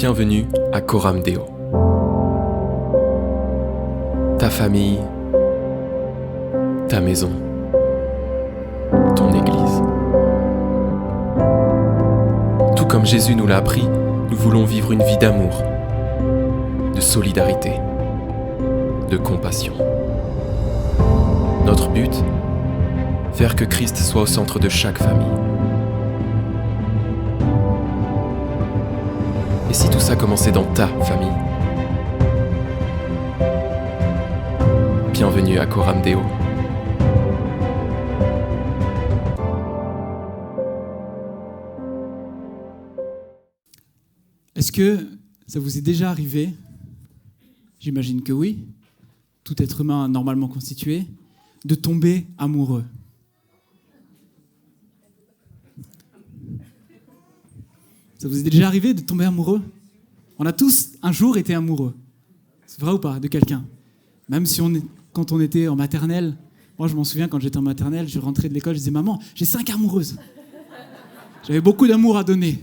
Bienvenue à Coram Deo. Ta famille, ta maison, ton église. Tout comme Jésus nous l'a appris, nous voulons vivre une vie d'amour, de solidarité, de compassion. Notre but, faire que Christ soit au centre de chaque famille. Et si tout ça commençait dans ta famille? Bienvenue à Coram Deo. Est-ce que ça vous est déjà arrivé? J'imagine que oui. Tout être humain normalement constitué, de tomber amoureux. Ça vous est déjà arrivé de tomber amoureux? On a tous un jour été amoureux. C'est vrai ou pas, de quelqu'un? Même si quand on était en maternelle, moi je m'en souviens quand j'étais en maternelle, je rentrais de l'école, je disais « Maman, j'ai 5 amoureuses ». J'avais beaucoup d'amour à donner.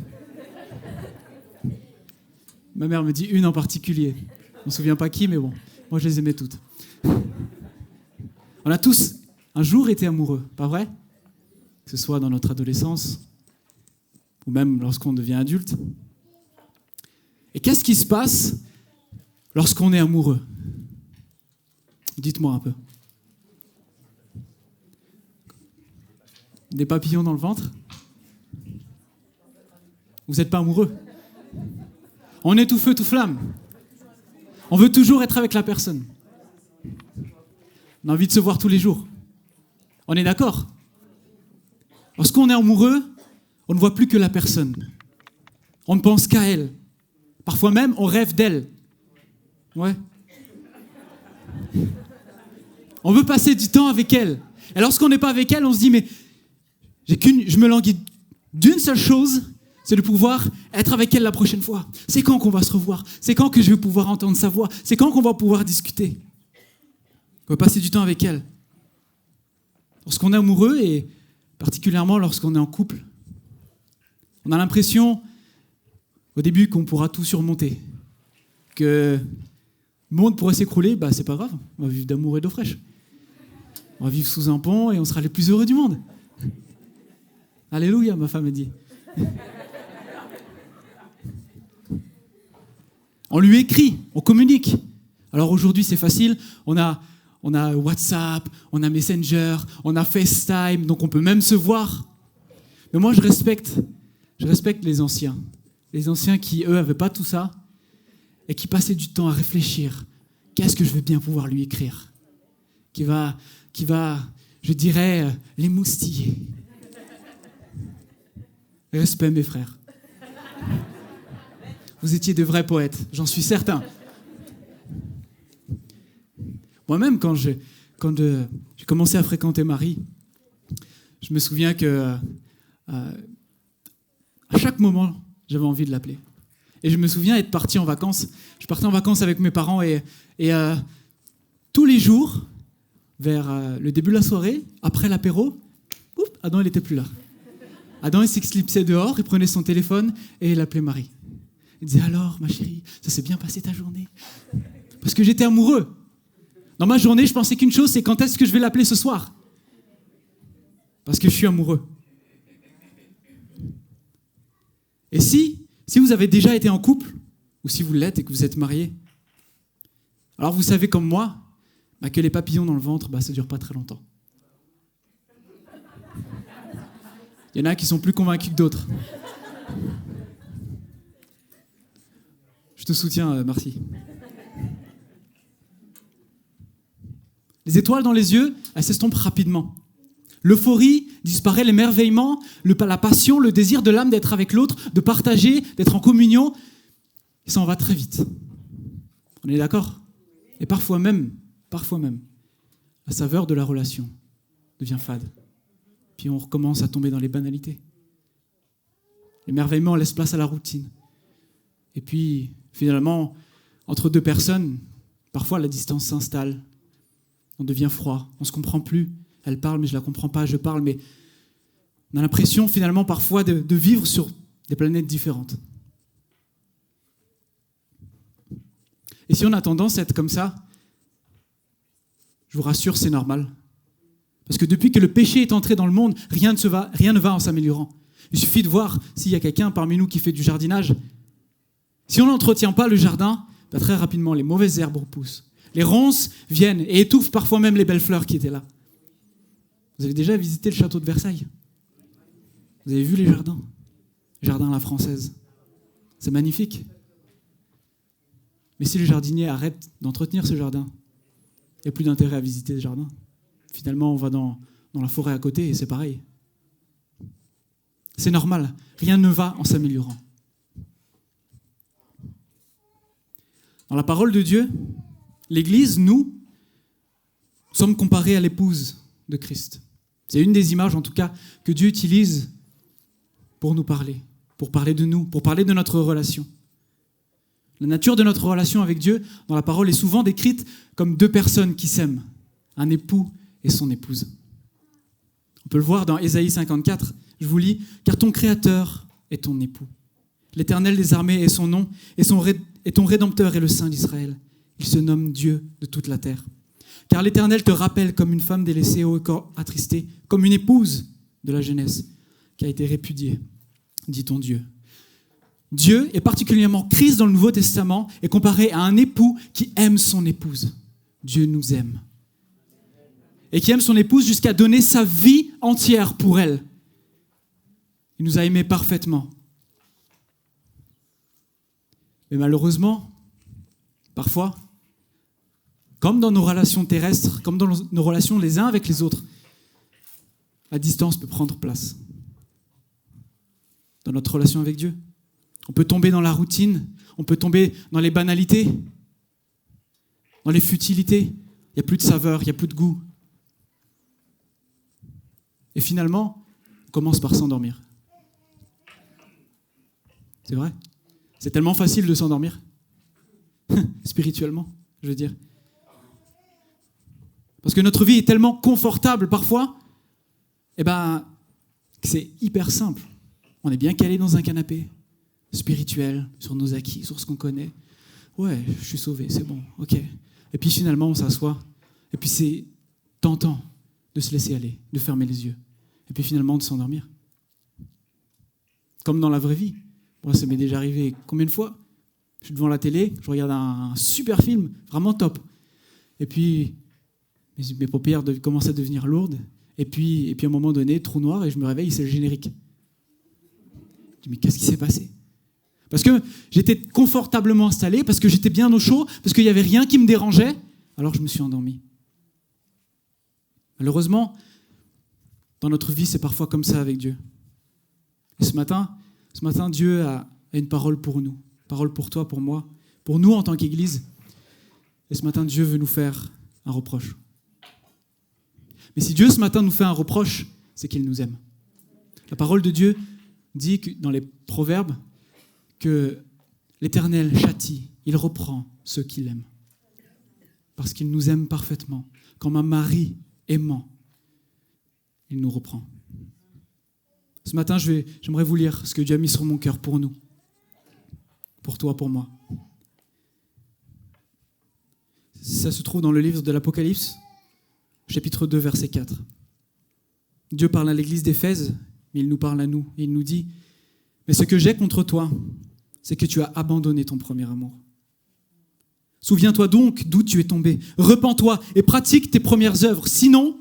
Ma mère me dit une en particulier. Je ne me souviens pas qui, mais bon, moi je les aimais toutes. On a tous un jour été amoureux, pas vrai? Que ce soit dans notre adolescence, ou même lorsqu'on devient adulte. Et qu'est-ce qui se passe lorsqu'on est amoureux? Dites-moi un peu. Des papillons dans le ventre? Vous n'êtes pas amoureux? On est tout feu, tout flamme. On veut toujours être avec la personne. On a envie de se voir tous les jours. On est d'accord? Lorsqu'on est amoureux, on ne voit plus que la personne. On ne pense qu'à elle. Parfois même, on rêve d'elle. Ouais. On veut passer du temps avec elle. Et lorsqu'on n'est pas avec elle, on se dit, mais je me languis d'une seule chose, c'est de pouvoir être avec elle la prochaine fois. C'est quand qu'on va se revoir? C'est quand que je vais pouvoir entendre sa voix? C'est quand qu'on va pouvoir discuter? On veut passer du temps avec elle. Lorsqu'on est amoureux, et particulièrement lorsqu'on est en couple, on a l'impression, au début, qu'on pourra tout surmonter. Que le monde pourrait s'écrouler, c'est pas grave. On va vivre d'amour et d'eau fraîche. On va vivre sous un pont et on sera les plus heureux du monde. Alléluia, ma femme a dit. On lui écrit, on communique. Alors aujourd'hui, c'est facile. On a WhatsApp, on a Messenger, on a FaceTime, donc on peut même se voir. Mais moi, je respecte les anciens. Les anciens qui, eux, n'avaient pas tout ça et qui passaient du temps à réfléchir. Qu'est-ce que je vais bien pouvoir lui écrire? Qui va, je dirais, l'émoustiller. Respect, mes frères. Vous étiez de vrais poètes, j'en suis certain. Moi-même, quand j'ai commencé à fréquenter Marie, je me souviens que à chaque moment, j'avais envie de l'appeler. Et je me souviens être parti en vacances. Je partais en vacances avec mes parents et tous les jours, vers le début de la soirée, après l'apéro, Adam, il n'était plus là. Adam, il s'exlipsait dehors, il prenait son téléphone et il appelait Marie. Il disait « Alors, ma chérie, ça s'est bien passé ta journée ?» Parce que j'étais amoureux. Dans ma journée, je pensais qu'une chose, c'est quand est-ce que je vais l'appeler ce soir? Parce que je suis amoureux. Et si vous avez déjà été en couple, ou si vous l'êtes et que vous êtes marié, alors vous savez comme moi que les papillons dans le ventre, ça ne dure pas très longtemps. Il y en a qui sont plus convaincus que d'autres. Je te soutiens, merci. Les étoiles dans les yeux, elles s'estompent rapidement. L'euphorie disparaît, l'émerveillement, la passion, le désir de l'âme d'être avec l'autre, de partager, d'être en communion, et ça en va très vite. On est d'accord? Et parfois même, la saveur de la relation devient fade. Puis on recommence à tomber dans les banalités. L'émerveillement laisse place à la routine. Et puis, finalement, entre deux personnes, parfois la distance s'installe. On devient froid, on ne se comprend plus. Elle parle, mais je ne la comprends pas, je parle, mais on a l'impression finalement parfois de vivre sur des planètes différentes. Et si on a tendance à être comme ça, je vous rassure, c'est normal. Parce que depuis que le péché est entré dans le monde, rien ne va en s'améliorant. Il suffit de voir s'il y a quelqu'un parmi nous qui fait du jardinage. Si on n'entretient pas le jardin, très rapidement, les mauvaises herbes repoussent. Les ronces viennent et étouffent parfois même les belles fleurs qui étaient là. Vous avez déjà visité le château de Versailles? Vous avez vu les jardins? Jardin à la française. C'est magnifique. Mais si le jardinier arrête d'entretenir ce jardin, il n'y a plus d'intérêt à visiter ce jardin. Finalement, on va dans la forêt à côté et c'est pareil. C'est normal. Rien ne va en s'améliorant. Dans la parole de Dieu, l'Église, nous, sommes comparés à l'épouse de Christ. C'est une des images, en tout cas, que Dieu utilise pour nous parler, pour parler de nous, pour parler de notre relation. La nature de notre relation avec Dieu, dans la parole, est souvent décrite comme deux personnes qui s'aiment, un époux et son épouse. On peut le voir dans Ésaïe 54, je vous lis, « Car ton Créateur est ton époux. L'Éternel des armées est son nom, et ton Rédempteur est le Saint d'Israël. Il se nomme Dieu de toute la terre. Car l'Éternel te rappelle comme une femme délaissée au corps attristé, comme une épouse de la jeunesse qui a été répudiée, dit ton Dieu. » Dieu, et particulièrement Christ dans le Nouveau Testament, est comparé à un époux qui aime son épouse. Dieu nous aime. Et qui aime son épouse jusqu'à donner sa vie entière pour elle. Il nous a aimés parfaitement. Mais malheureusement, parfois, comme dans nos relations terrestres, comme dans nos relations les uns avec les autres, la distance peut prendre place. Dans notre relation avec Dieu, on peut tomber dans la routine, on peut tomber dans les banalités, dans les futilités. Il n'y a plus de saveur, il n'y a plus de goût. Et finalement, on commence par s'endormir. C'est vrai. C'est tellement facile de s'endormir. Spirituellement, je veux dire. Parce que notre vie est tellement confortable parfois, que c'est hyper simple. On est bien calé dans un canapé, spirituel, sur nos acquis, sur ce qu'on connaît. Ouais, je suis sauvé, c'est bon, ok. Et puis finalement, on s'assoit. Et puis c'est tentant de se laisser aller, de fermer les yeux. Et puis finalement, de s'endormir. Comme dans la vraie vie. Moi, ça m'est déjà arrivé combien de fois? Je suis devant la télé, je regarde un super film, vraiment top. Et puis, mes paupières commencent à devenir lourdes. Et puis à un moment donné, trou noir, et je me réveille, c'est le générique. Je dis, mais qu'est-ce qui s'est passé? Parce que j'étais confortablement installé, parce que j'étais bien au chaud, parce qu'il n'y avait rien qui me dérangeait, alors je me suis endormi. Malheureusement, dans notre vie, c'est parfois comme ça avec Dieu. Et ce matin, Dieu a une parole pour nous, parole pour toi, pour moi, pour nous en tant qu'Église. Et ce matin, Dieu veut nous faire un reproche. Mais si Dieu ce matin nous fait un reproche, c'est qu'il nous aime. La parole de Dieu dit que dans les Proverbes que l'Éternel châtie, il reprend ceux qu'il aime. Parce qu'il nous aime parfaitement. Comme un mari aimant, il nous reprend. Ce matin, j'aimerais vous lire ce que Dieu a mis sur mon cœur pour nous. Pour toi, pour moi. Ça se trouve dans le livre de l'Apocalypse, chapitre 2, verset 4. Dieu parle à l'église d'Éphèse, mais il nous parle à nous. Et il nous dit, « Mais ce que j'ai contre toi, c'est que tu as abandonné ton premier amour. Souviens-toi donc d'où tu es tombé. Repens-toi et pratique tes premières œuvres. Sinon,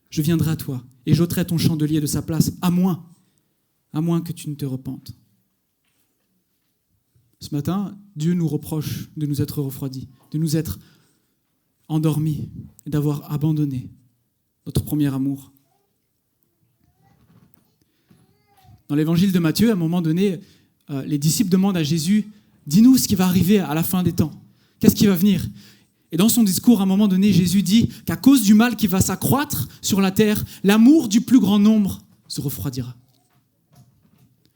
je viendrai à toi et j'ôterai ton chandelier de sa place, à moins que tu ne te repentes. » Ce matin, Dieu nous reproche de nous être refroidis, de nous être endormis et d'avoir abandonné notre premier amour. Dans l'évangile de Matthieu, à un moment donné, les disciples demandent à Jésus, « Dis-nous ce qui va arriver à la fin des temps. Qu'est-ce qui va venir ?» Et dans son discours, à un moment donné, Jésus dit qu'à cause du mal qui va s'accroître sur la terre, l'amour du plus grand nombre se refroidira.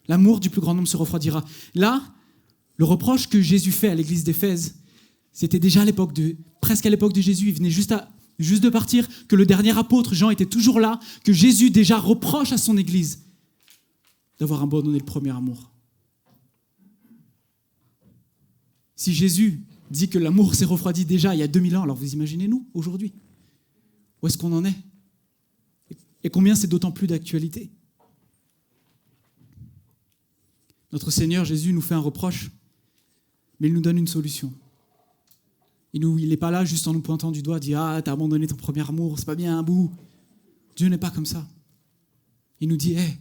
L'amour du plus grand nombre se refroidira. Là, le reproche que Jésus fait à l'église d'Éphèse, c'était déjà presque à l'époque de Jésus. Il venait juste de partir, que le dernier apôtre, Jean, était toujours là, que Jésus déjà reproche à son église d'avoir abandonné le premier amour. Si Jésus dit que l'amour s'est refroidi déjà il y a 2000 ans. Alors vous imaginez nous, aujourd'hui? Où est-ce qu'on en est? Et combien c'est d'autant plus d'actualité? Notre Seigneur Jésus nous fait un reproche, mais il nous donne une solution. Il n'est pas là juste en nous pointant du doigt, dit « Ah, t'as abandonné ton premier amour, c'est pas bien, bouh !» Dieu n'est pas comme ça. Il nous dit « Hé,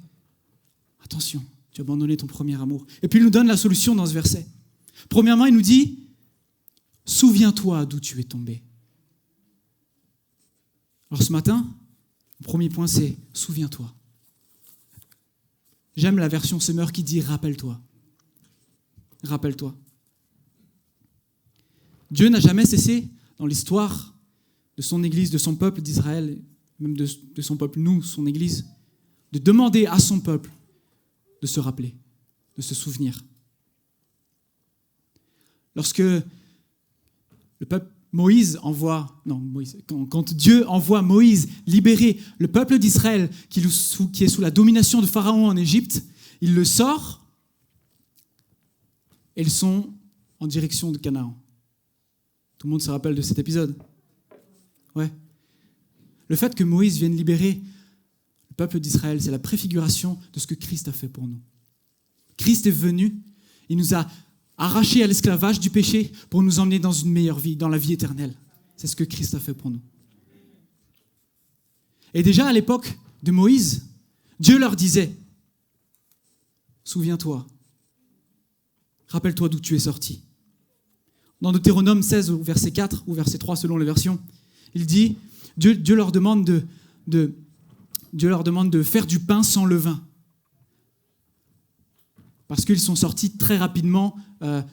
attention, tu as abandonné ton premier amour. » Et puis il nous donne la solution dans ce verset. Premièrement, il nous dit « Souviens-toi d'où tu es tombé. » Alors ce matin, le premier point c'est « Souviens-toi ». J'aime la version Summer qui dit « Rappelle-toi ». Rappelle-toi. Dieu n'a jamais cessé, dans l'histoire de son Église, de son peuple d'Israël, même de son peuple, nous, son Église, de demander à son peuple de se rappeler, de se souvenir. Lorsque le peuple quand Dieu envoie Moïse libérer le peuple d'Israël qui est sous la domination de Pharaon en Égypte, il le sort et ils sont en direction de Canaan. Tout le monde se rappelle de cet épisode? Ouais. Le fait que Moïse vienne libérer le peuple d'Israël, c'est la préfiguration de ce que Christ a fait pour nous. Christ est venu, il nous a arrachés à l'esclavage du péché pour nous emmener dans une meilleure vie, dans la vie éternelle. C'est ce que Christ a fait pour nous. Et déjà à l'époque de Moïse, Dieu leur disait « Souviens-toi, rappelle-toi d'où tu es sorti. » Dans Deutéronome 16, au verset 4 ou verset 3 selon les versions, il dit, Dieu leur demande de faire du pain sans levain. Parce qu'ils sont sortis très rapidement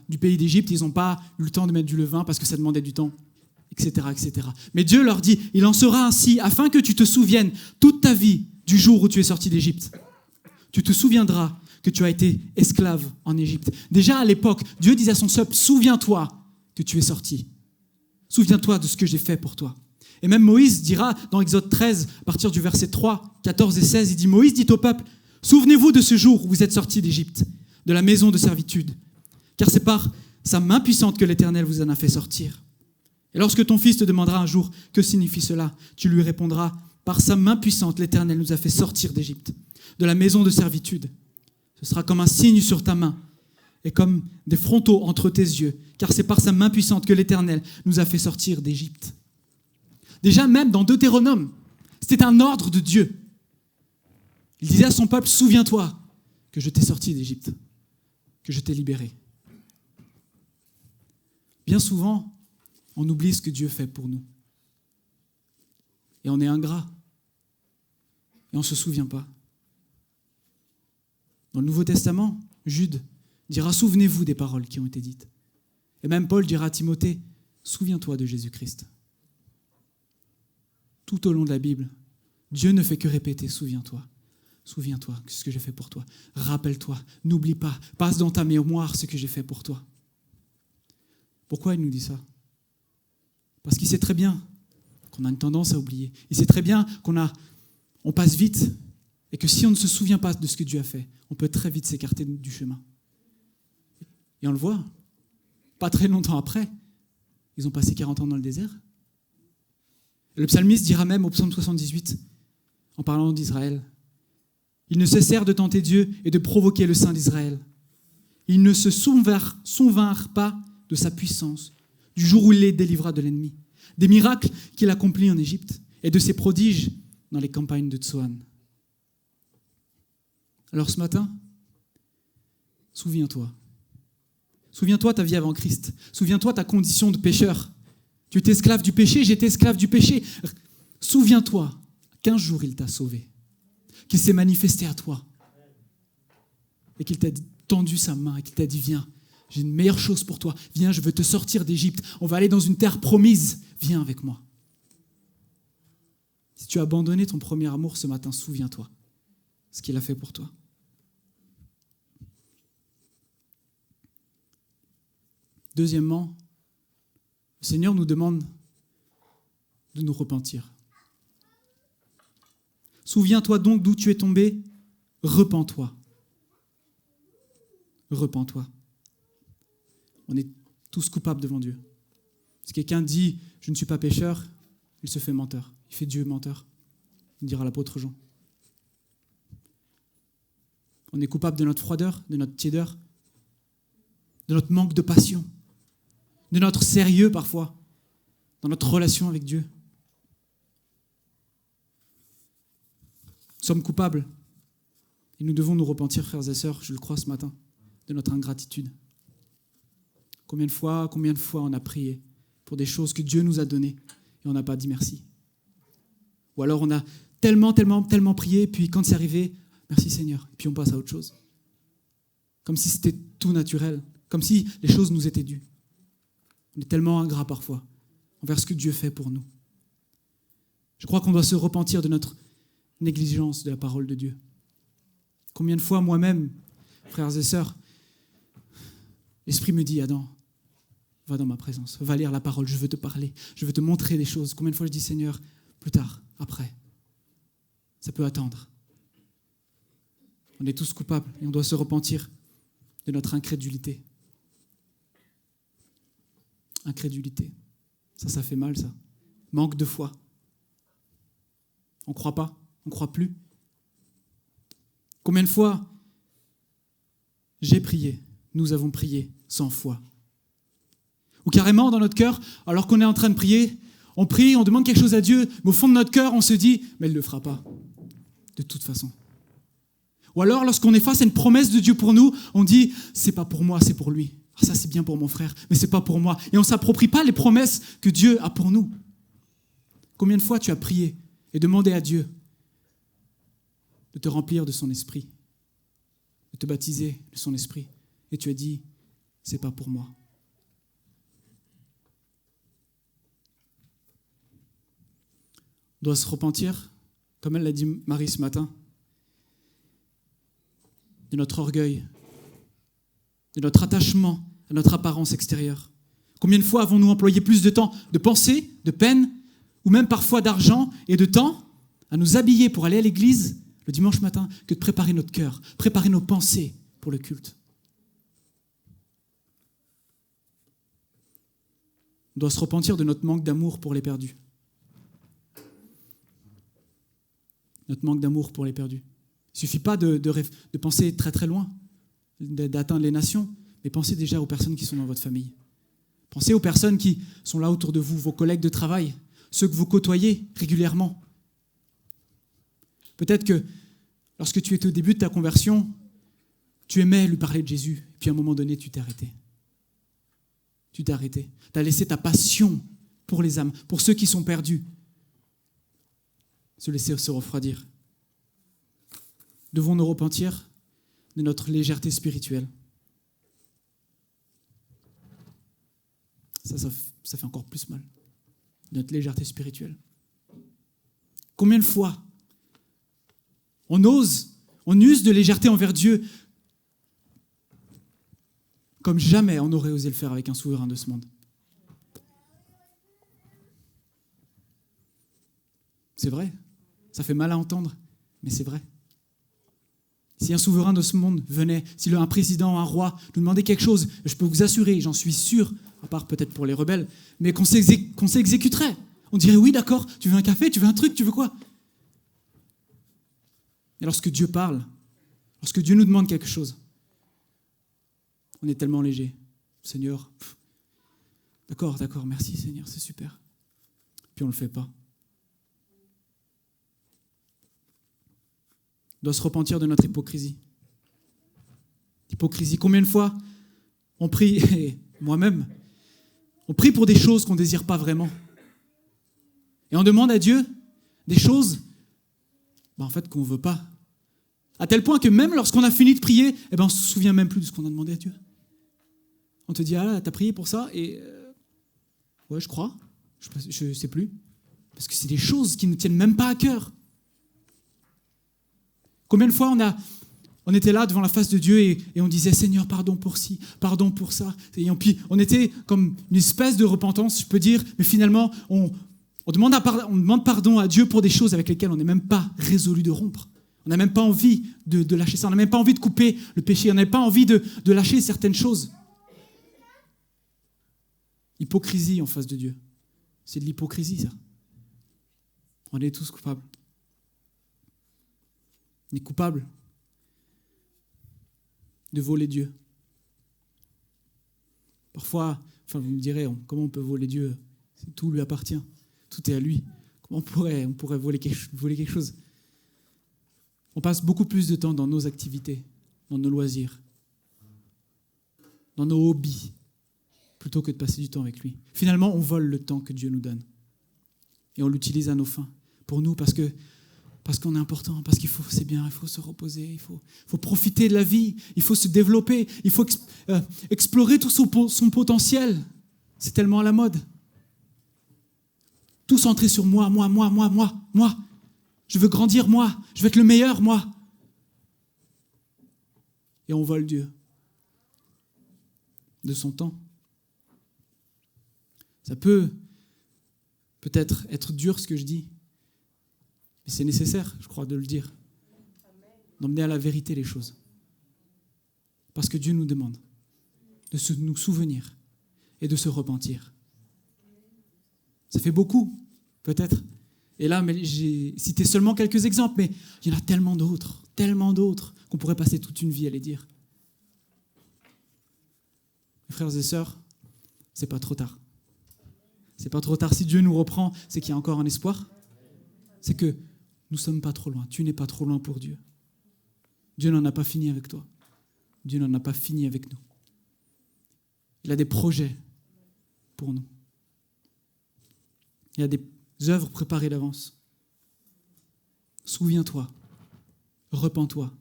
du pays d'Égypte, ils n'ont pas eu le temps de mettre du levain parce que ça demandait du temps, etc., etc. Mais Dieu leur dit, il en sera ainsi afin que tu te souviennes toute ta vie du jour où tu es sorti d'Égypte. Tu te souviendras que tu as été esclave en Égypte. Déjà à l'époque, Dieu disait à son peuple, souviens-toi que tu es sorti. Souviens-toi de ce que j'ai fait pour toi. Et même Moïse dira dans Exode 13, à partir du verset 3, 14 et 16, il dit, Moïse dit au peuple, souvenez-vous de ce jour où vous êtes sortis d'Égypte, de la maison de servitude, car c'est par sa main puissante que l'Éternel vous en a fait sortir. Et lorsque ton fils te demandera un jour, que signifie cela? Tu lui répondras, par sa main puissante, l'Éternel nous a fait sortir d'Égypte, de la maison de servitude. Ce sera comme un signe sur ta main et comme des frontaux entre tes yeux, car c'est par sa main puissante que l'Éternel nous a fait sortir d'Égypte. Déjà, même dans Deutéronome, c'était un ordre de Dieu. Il disait à son peuple, souviens-toi que je t'ai sorti d'Égypte, que je t'ai libéré. Bien souvent, on oublie ce que Dieu fait pour nous. Et on est ingrat. Et on ne se souvient pas. Dans le Nouveau Testament, Jude dira « Souvenez-vous des paroles qui ont été dites ». Et même Paul dira à Timothée « Souviens-toi de Jésus-Christ ». Tout au long de la Bible, Dieu ne fait que répéter « Souviens-toi, souviens-toi de ce que j'ai fait pour toi. Rappelle-toi, n'oublie pas, passe dans ta mémoire ce que j'ai fait pour toi. » Pourquoi il nous dit ça? Parce qu'il sait très bien qu'on a une tendance à oublier. Il sait très bien qu'on passe vite et que si on ne se souvient pas de ce que Dieu a fait, on peut très vite s'écarter du chemin. Et on le voit, pas très longtemps après, ils ont passé 40 ans dans le désert. Le psalmiste dira même au psaume 78, en parlant d'Israël, « Ils ne cessèrent de tenter Dieu et de provoquer le Saint d'Israël. Ils ne se souvinrent pas de sa puissance, du jour où il les délivra de l'ennemi, des miracles qu'il accomplit en Égypte et de ses prodiges dans les campagnes de Tsoan. » Alors ce matin, souviens-toi. Souviens-toi ta vie avant Christ. Souviens-toi ta condition de pécheur. Tu étais esclave du péché, j'étais esclave du péché. Souviens-toi qu'un jour il t'a sauvé, qu'il s'est manifesté à toi et qu'il t'a tendu sa main et qu'il t'a dit « Viens, j'ai une meilleure chose pour toi. Viens, je veux te sortir d'Égypte. On va aller dans une terre promise. Viens avec moi. » Si tu as abandonné ton premier amour ce matin, souviens-toi ce qu'il a fait pour toi. Deuxièmement, le Seigneur nous demande de nous repentir. Souviens-toi donc d'où tu es tombé, repens-toi. Repens-toi. On est Tous coupables devant Dieu. Si quelqu'un dit « je ne suis pas pécheur », il se fait menteur. Il fait Dieu menteur, dira l'apôtre Jean. On est coupable de notre froideur, de notre tiédeur, de notre manque de passion, de notre sérieux parfois, dans notre relation avec Dieu. Nous sommes coupables et nous devons nous repentir, frères et sœurs, je le crois ce matin, de notre ingratitude. Combien de fois on a prié pour des choses que Dieu nous a données et on n'a pas dit merci. Ou alors on a tellement prié, puis quand c'est arrivé, merci Seigneur, et puis on passe à autre chose. Comme si c'était tout naturel, comme si les choses nous étaient dues. On est tellement ingrats parfois envers ce que Dieu fait pour nous. Je crois qu'on doit se repentir de notre négligence de la parole de Dieu. Combien de fois moi-même, frères et sœurs, l'Esprit me dit, Adam, va dans ma présence, va lire la parole, je veux te parler, je veux te montrer des choses. Combien de fois je dis, Seigneur, plus tard, après, ça peut attendre. On est tous coupables et on doit se repentir de notre incrédulité. Incrédulité, ça fait mal, ça. Manque de foi. On ne croit pas, on ne croit plus. Combien de fois j'ai prié, nous avons prié sans foi. Ou carrément dans notre cœur, alors qu'on est en train de prier, on prie, on demande quelque chose à Dieu, mais au fond de notre cœur, on se dit, mais il ne le fera pas, de toute façon. Ou alors, lorsqu'on est face à une promesse de Dieu pour nous, on dit, c'est pas pour moi, c'est pour lui. Ah, ça c'est bien pour mon frère, mais c'est pas pour moi. Et on ne s'approprie pas les promesses que Dieu a pour nous. Combien de fois tu as prié et demandé à Dieu de te remplir de son esprit, de te baptiser de son esprit, et tu as dit, c'est pas pour moi. On doit se repentir, comme elle l'a dit Marie ce matin, de notre orgueil, de notre attachement à notre apparence extérieure. Combien de fois avons-nous employé plus de temps de pensée, de peine, ou même parfois d'argent et de temps à nous habiller pour aller à l'église le dimanche matin que de préparer notre cœur, préparer nos pensées pour le culte. On doit se repentir de notre manque d'amour pour les perdus. Notre manque d'amour pour les perdus. Il ne suffit pas de penser très très loin, d'atteindre les nations, mais pensez déjà aux personnes qui sont dans votre famille. Pensez aux personnes qui sont là autour de vous, vos collègues de travail, ceux que vous côtoyez régulièrement. Peut-être que lorsque tu étais au début de ta conversion, tu aimais lui parler de Jésus, puis à un moment donné, tu t'es arrêté. Tu t'es arrêté. Tu as laissé ta passion pour les âmes, pour ceux qui sont perdus, se laisser se refroidir. Devons nous repentir de notre légèreté spirituelle. Ça fait encore plus mal. Notre légèreté spirituelle. Combien de fois on use de légèreté envers Dieu comme jamais on aurait osé le faire avec un souverain de ce monde. C'est vrai, ça fait mal à entendre, mais c'est vrai. Si un souverain de ce monde venait, si un président, un roi nous demandait quelque chose, je peux vous assurer, j'en suis sûr, à part peut-être pour les rebelles, mais qu'on s'exécuterait. On dirait oui, d'accord, tu veux un café, tu veux un truc, tu veux quoi ? Et lorsque Dieu parle, lorsque Dieu nous demande quelque chose, on est tellement léger. Seigneur, d'accord, merci Seigneur, c'est super. Puis on ne le fait pas. On doit se repentir de notre hypocrisie. Hypocrisie. Combien de fois on prie, et moi-même, on prie pour des choses qu'on ne désire pas vraiment. Et on demande à Dieu des choses en fait, qu'on ne veut pas. À tel point que même lorsqu'on a fini de prier, on ne se souvient même plus de ce qu'on a demandé à Dieu. On te dit, ah là, t'as prié pour ça, et ouais, je crois, je ne sais plus. Parce que c'est des choses qui ne nous tiennent même pas à cœur. Combien de fois on était là devant la face de Dieu et on disait, Seigneur, pardon pour ci, pardon pour ça. Et puis on était comme une espèce de repentance, je peux dire, mais finalement, on demande pardon à Dieu pour des choses avec lesquelles on n'est même pas résolu de rompre. On n'a même pas envie de lâcher ça, on n'a même pas envie de couper le péché, on n'a pas envie de lâcher certaines choses. hypocrisie en face de Dieu. C'est de l'hypocrisie, ça. On est tous coupables. On est coupables de voler Dieu. Parfois, vous me direz, comment on peut voler Dieu? Tout lui appartient. Tout est à lui. Comment on pourrait voler quelque chose? On passe beaucoup plus de temps dans nos activités, dans nos loisirs, dans nos hobbies, plutôt que de passer du temps avec lui. Finalement, on vole le temps que Dieu nous donne. Et on l'utilise à nos fins. Pour nous, parce qu'on est important, parce c'est bien, il faut se reposer, il faut profiter de la vie, il faut se développer, il faut explorer tout son potentiel. C'est tellement à la mode. Tout centré sur moi. Je veux grandir, moi. Je veux être le meilleur, moi. Et on vole Dieu de son temps. Ça peut-être être dur ce que je dis, mais c'est nécessaire, je crois, de le dire. D'emmener à la vérité les choses. Parce que Dieu nous demande de nous souvenir et de se repentir. Ça fait beaucoup, peut-être. Et là, j'ai cité seulement quelques exemples, mais il y en a tellement d'autres qu'on pourrait passer toute une vie à les dire. Mes frères et sœurs, c'est pas trop tard. C'est pas trop tard. Si Dieu nous reprend, c'est qu'il y a encore un espoir. C'est que nous ne sommes pas trop loin. Tu n'es pas trop loin pour Dieu. Dieu n'en a pas fini avec toi. Dieu n'en a pas fini avec nous. Il a des projets pour nous. Il y a des œuvres préparées d'avance. Souviens-toi. Repens-toi.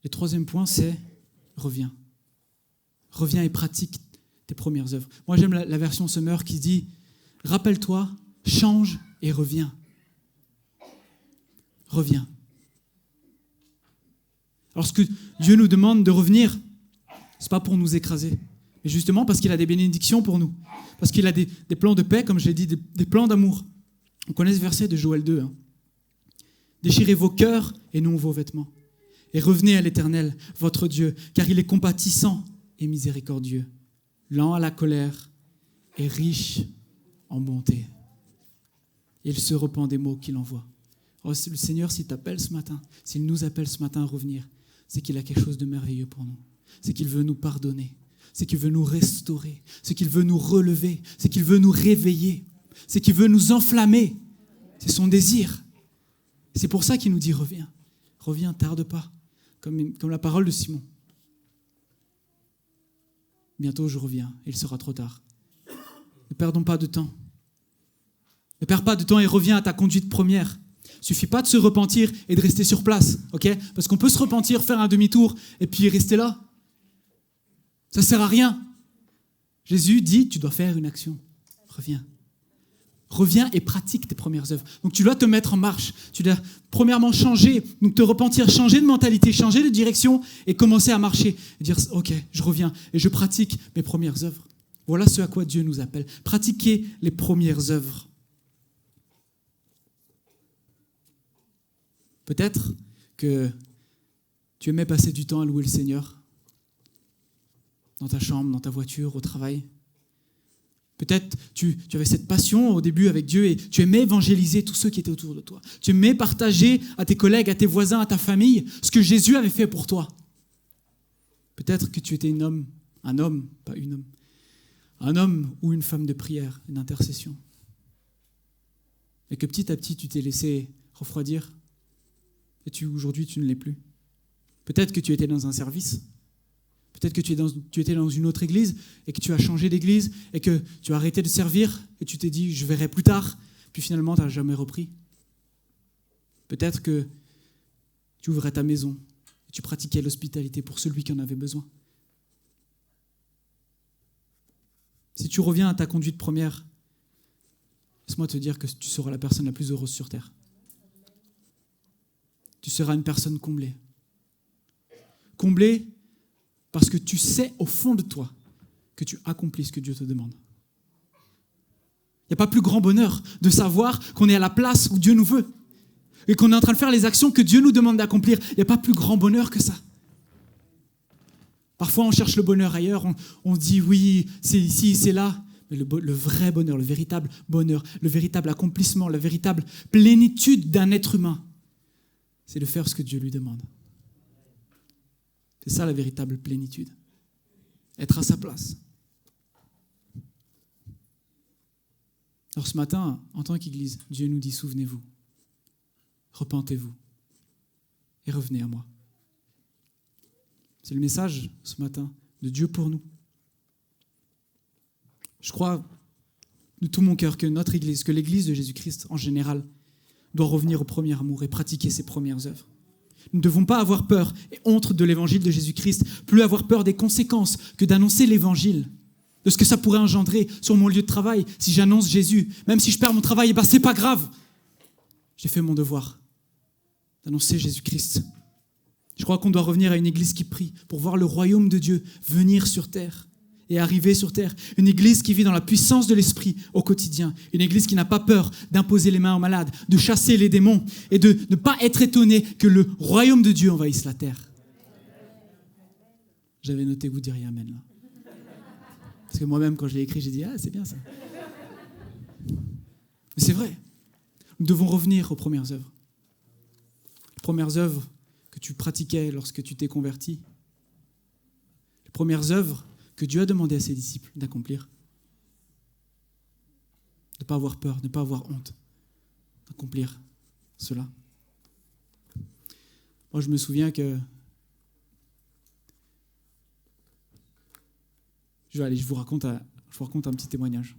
Le troisième point, c'est reviens. Reviens et pratique tes premières œuvres. Moi, j'aime la version Summer qui dit « Rappelle-toi, change et reviens. » Reviens. Alors, ce que Dieu nous demande de revenir, ce n'est pas pour nous écraser, mais justement parce qu'il a des bénédictions pour nous. Parce qu'il a des plans de paix, comme je l'ai dit, des plans d'amour. On connaît ce verset de Joël 2. Déchirez vos cœurs et non vos vêtements. Et revenez à l'Éternel, votre Dieu, car il est compatissant et miséricordieux, lent à la colère et riche en bonté. Et il se repent des maux qu'il envoie. Oh, le Seigneur, s'il t'appelle ce matin, s'il nous appelle ce matin à revenir, c'est qu'il a quelque chose de merveilleux pour nous. C'est qu'il veut nous pardonner. C'est qu'il veut nous restaurer. C'est qu'il veut nous relever. C'est qu'il veut nous réveiller. C'est qu'il veut nous enflammer. C'est son désir. C'est pour ça qu'il nous dit reviens. Reviens, tarde pas. Comme la parole de Simon. Bientôt je reviens, il sera trop tard. Ne perdons pas de temps. Ne perds pas de temps et reviens à ta conduite première. Il ne suffit pas de se repentir et de rester sur place, ok? Parce qu'on peut se repentir, faire un demi-tour et puis rester là. Ça ne sert à rien. Jésus dit, tu dois faire une action. Reviens. Reviens et pratique tes premières œuvres. Donc tu dois te mettre en marche. Tu dois premièrement changer, donc te repentir, changer de mentalité, changer de direction et commencer à marcher. Et dire, ok, je reviens et je pratique mes premières œuvres. Voilà ce à quoi Dieu nous appelle. Pratiquer les premières œuvres. Peut-être que tu aimais passer du temps à louer le Seigneur dans ta chambre, dans ta voiture, au travail. Peut-être tu avais cette passion au début avec Dieu et tu aimais évangéliser tous ceux qui étaient autour de toi. Tu aimais partager à tes collègues, à tes voisins, à ta famille, ce que Jésus avait fait pour toi. Peut-être que tu étais un homme ou une femme de prière et d'intercession. Et que petit à petit, tu t'es laissé refroidir et aujourd'hui, tu ne l'es plus. Peut-être que tu étais dans un service. Peut-être que tu étais dans une autre église et que tu as changé d'église et que tu as arrêté de servir et tu t'es dit « je verrai plus tard », puis finalement tu n'as jamais repris. Peut-être que tu ouvrais ta maison et tu pratiquais l'hospitalité pour celui qui en avait besoin. Si tu reviens à ta conduite première, laisse-moi te dire que tu seras la personne la plus heureuse sur terre. Tu seras une personne comblée. Comblée parce que tu sais au fond de toi que tu accomplis ce que Dieu te demande. Il n'y a pas plus grand bonheur de savoir qu'on est à la place où Dieu nous veut et qu'on est en train de faire les actions que Dieu nous demande d'accomplir. Il n'y a pas plus grand bonheur que ça. Parfois, on cherche le bonheur ailleurs, on dit oui, c'est ici, c'est là. Mais le vrai bonheur, le véritable accomplissement, la véritable plénitude d'un être humain, c'est de faire ce que Dieu lui demande. C'est ça la véritable plénitude. Être à sa place. Alors ce matin, en tant qu'Église, Dieu nous dit, souvenez-vous, repentez-vous et revenez à moi. C'est le message ce matin de Dieu pour nous. Je crois de tout mon cœur que notre Église, que l'Église de Jésus-Christ en général, doit revenir au premier amour et pratiquer ses premières œuvres. Nous ne devons pas avoir peur et honte de l'évangile de Jésus-Christ, plus avoir peur des conséquences que d'annoncer l'évangile, de ce que ça pourrait engendrer sur mon lieu de travail si j'annonce Jésus. Même si je perds mon travail, c'est pas grave. J'ai fait mon devoir d'annoncer Jésus-Christ. Je crois qu'on doit revenir à une église qui prie pour voir le royaume de Dieu venir sur terre et arriver sur terre. Une église qui vit dans la puissance de l'esprit au quotidien. Une église qui n'a pas peur d'imposer les mains aux malades, de chasser les démons et de ne pas être étonné que le royaume de Dieu envahisse la terre. J'avais noté que vous diriez amen là. Parce que moi-même, quand je l'ai écrit, j'ai dit « Ah, c'est bien ça ». Mais c'est vrai. Nous devons revenir aux premières œuvres. Les premières œuvres que tu pratiquais lorsque tu t'es converti. Les premières œuvres que Dieu a demandé à ses disciples d'accomplir. De ne pas avoir peur, de ne pas avoir honte d'accomplir cela. Moi, je me souviens que je vous raconte un petit témoignage.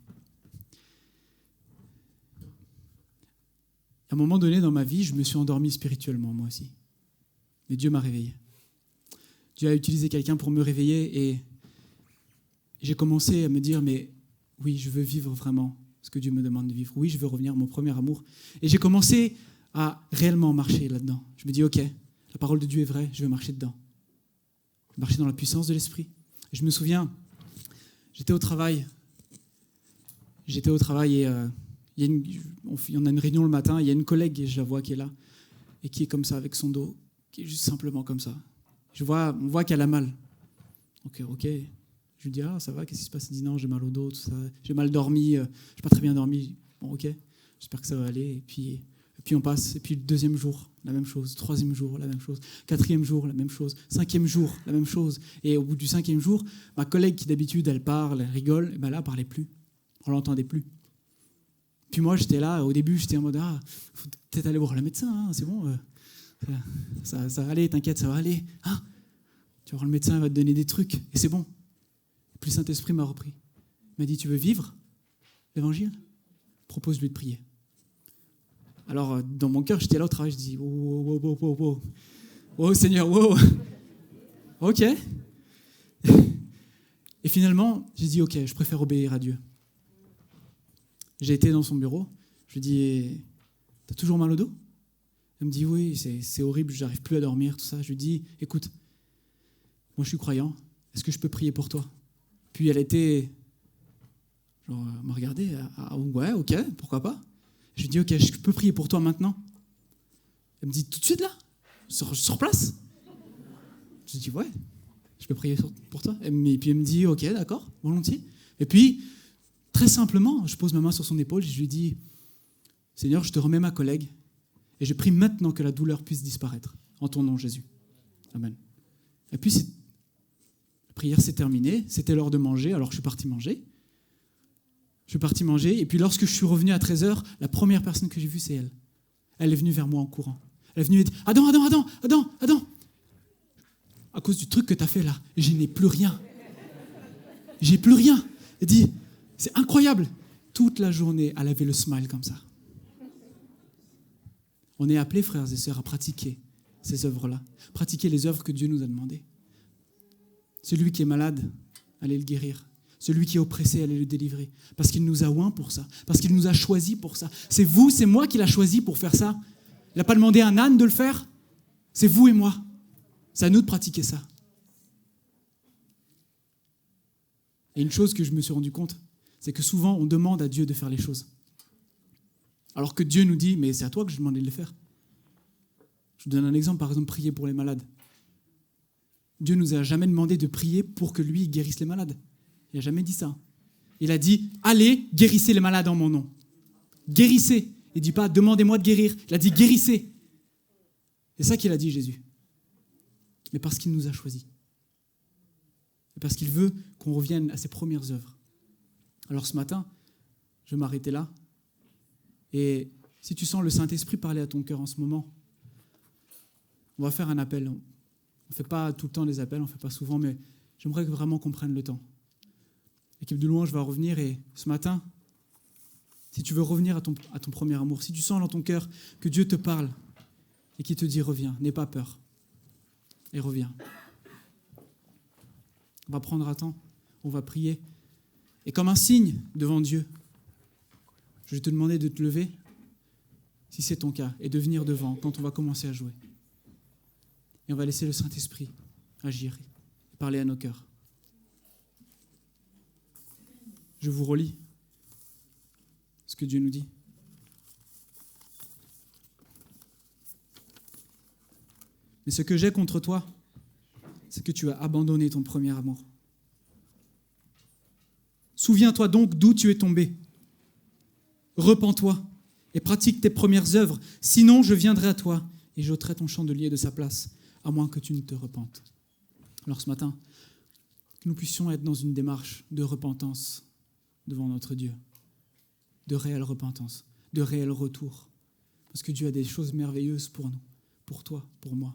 À un moment donné dans ma vie, je me suis endormi spirituellement, moi aussi. Mais Dieu m'a réveillé. Dieu a utilisé quelqu'un pour me réveiller et j'ai commencé à me dire, mais oui, je veux vivre vraiment ce que Dieu me demande de vivre. Oui, je veux revenir à mon premier amour. Et j'ai commencé à réellement marcher là-dedans. Je me dis, ok, la parole de Dieu est vraie, je vais marcher dedans. Marcher dans la puissance de l'esprit. Et je me souviens, j'étais au travail et on a une réunion le matin, il y a une collègue, et je la vois qui est là, et qui est comme ça avec son dos, qui est juste simplement comme ça. On voit qu'elle a mal. Ok. Je lui dis, ah, ça va, qu'est-ce qui se passe? Elle dit, non, j'ai mal au dos, tout ça. J'ai mal dormi, j'ai pas très bien dormi. Bon, ok, j'espère que ça va aller. Et puis on passe. Et puis le deuxième jour, la même chose. Troisième jour, la même chose. Quatrième jour, la même chose. Cinquième jour, la même chose. Et au bout du cinquième jour, ma collègue qui d'habitude, elle parle, elle rigole, et ben là, elle parlait plus. On l'entendait plus. Puis moi, j'étais là, au début, j'étais en mode, faut peut-être aller voir le médecin, hein, c'est bon, ça va aller, t'inquiète, ça va aller. Hein, tu vas voir le médecin, il va te donner des trucs, et c'est bon. Puis le Saint-Esprit m'a repris. Il m'a dit, tu veux vivre l'évangile? Propose-lui de prier. Alors, dans mon cœur, j'étais là au travail, je dis, wow, Seigneur, wow. Ok. Et finalement, j'ai dit, ok, je préfère obéir à Dieu. J'ai été dans son bureau, je lui dis, t'as toujours mal au dos? Elle me dit, oui, c'est horrible, j'arrive plus à dormir, tout ça. Je lui dis, écoute, moi je suis croyant, est-ce que je peux prier pour toi? Puis elle était, genre, elle m'a regardé, ouais, ok, pourquoi pas? Je lui dis, ok, je peux prier pour toi maintenant? Elle me dit, tout de suite là? Sur place? Je lui dis, ouais, je peux prier pour toi. Et puis elle me dit, ok, d'accord, volontiers. Et puis, très simplement, je pose ma main sur son épaule et je lui dis, Seigneur, je te remets ma collègue et je prie maintenant que la douleur puisse disparaître. En ton nom, Jésus. Amen. Et puis, la prière s'est terminée, c'était l'heure de manger, alors je suis parti manger. Et puis lorsque je suis revenu à 13h, la première personne que j'ai vue, c'est elle. Elle est venue vers moi en courant. Elle est venue et dit, Adam, à cause du truc que tu as fait là, je n'ai plus rien. J'ai plus rien. Elle dit, c'est incroyable. Toute la journée, elle avait le smile comme ça. On est appelés, frères et sœurs, à pratiquer ces œuvres-là. Pratiquer les œuvres que Dieu nous a demandées. Celui qui est malade, allez le guérir. Celui qui est oppressé, allez le délivrer. Parce qu'il nous a oints pour ça. Parce qu'il nous a choisis pour ça. C'est vous, c'est moi qui l'a choisi pour faire ça. Il n'a pas demandé à un âne de le faire. C'est vous et moi. C'est à nous de pratiquer ça. Et une chose que je me suis rendu compte, c'est que souvent, on demande à Dieu de faire les choses. Alors que Dieu nous dit, mais c'est à toi que je demandais de les faire. Je vous donne un exemple, par exemple, prier pour les malades. Dieu nous a jamais demandé de prier pour que lui guérisse les malades. Il n'a jamais dit ça. Il a dit, allez, guérissez les malades en mon nom. Guérissez. Il ne dit pas, demandez-moi de guérir. Il a dit, guérissez. C'est ça qu'il a dit, Jésus. Mais parce qu'il nous a choisis. Et parce qu'il veut qu'on revienne à ses premières œuvres. Alors ce matin, je vais m'arrêter là. Et si tu sens le Saint-Esprit parler à ton cœur en ce moment, on va faire un appel. On ne fait pas tout le temps des appels, on ne fait pas souvent, mais j'aimerais vraiment qu'on prenne le temps. L'équipe de louange va revenir et ce matin, si tu veux revenir à ton premier amour, si tu sens dans ton cœur que Dieu te parle et qu'il te dit reviens, n'aie pas peur et reviens. On va prendre un temps, on va prier. Et comme un signe devant Dieu, je vais te demander de te lever, si c'est ton cas, et de venir devant quand on va commencer à jouer. Et on va laisser le Saint-Esprit agir et parler à nos cœurs. Je vous relis ce que Dieu nous dit. Mais ce que j'ai contre toi, c'est que tu as abandonné ton premier amour. Souviens-toi donc d'où tu es tombé. Repens-toi et pratique tes premières œuvres. Sinon, je viendrai à toi et j'ôterai ton chandelier de sa place, à moins que tu ne te repentes. Alors ce matin, que nous puissions être dans une démarche de repentance devant notre Dieu, de réelle repentance, de réel retour. Parce que Dieu a des choses merveilleuses pour nous, pour toi, pour moi.